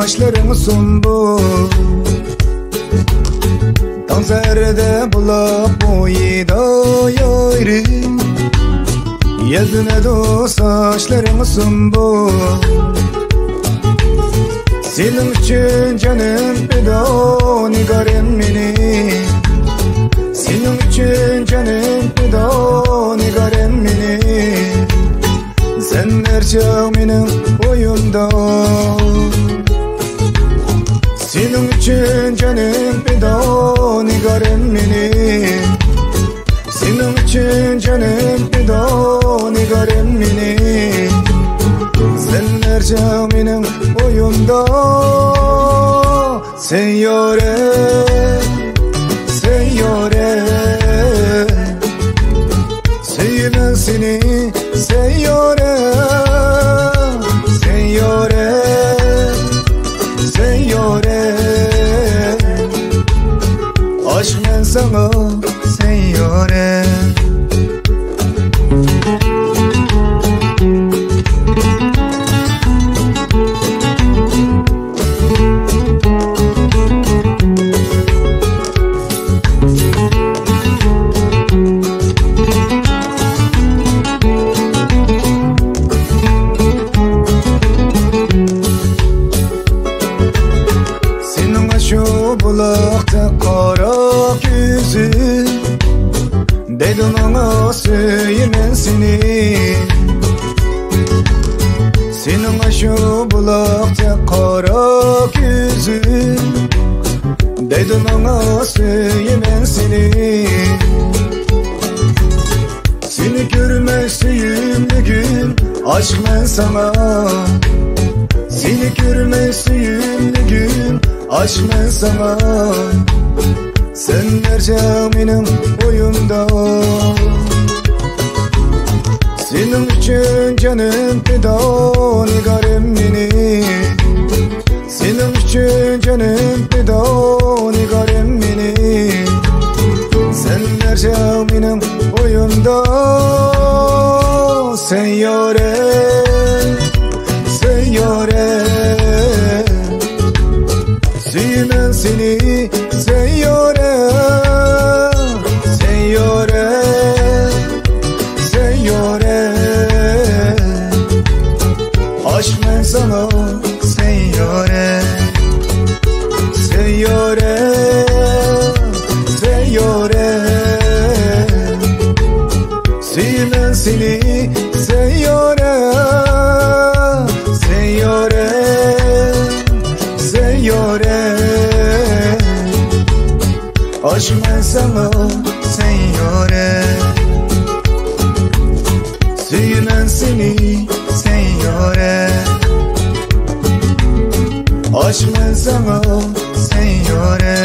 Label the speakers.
Speaker 1: saçların sundu Tanzerde bulak boyida yayri Yüzüne de saçların sundu Senin için canım feda nigarım beni Senin için canım feda nigarım beni Sen gerçek benim oyumda Senin için canım feda nigarım beni Senin için canım feda nigarım beni Sen gerçek benim oyumda Seyyore, seyyore Sevmem seni seyyore Seyyore, seyyore Aşk ben sana seyyore Şu bulakta kara yüzü Dedim ona söylemen seni Senin şu bulakta kara yüzü Dedim ona söylemen seni Seni görmeseyim bir gün aşk ben sana Seni görmeseyim bir gün aşk ben sana Sen gerçek benim oyumda Senin için canım feda nigarım beni Senin için canım feda nigarım beni Sen gerçek benim oyumda Seyyore, seyyore Sevmem seni seyyore Seyyore, seyyore Aşk ben sana seyyore Seyyore, seyyore Sevmem seni seyyore Seyyore, seyyore Aşk ben sana seyyore Sevmem seni seyyore Aşk ben sana seyyore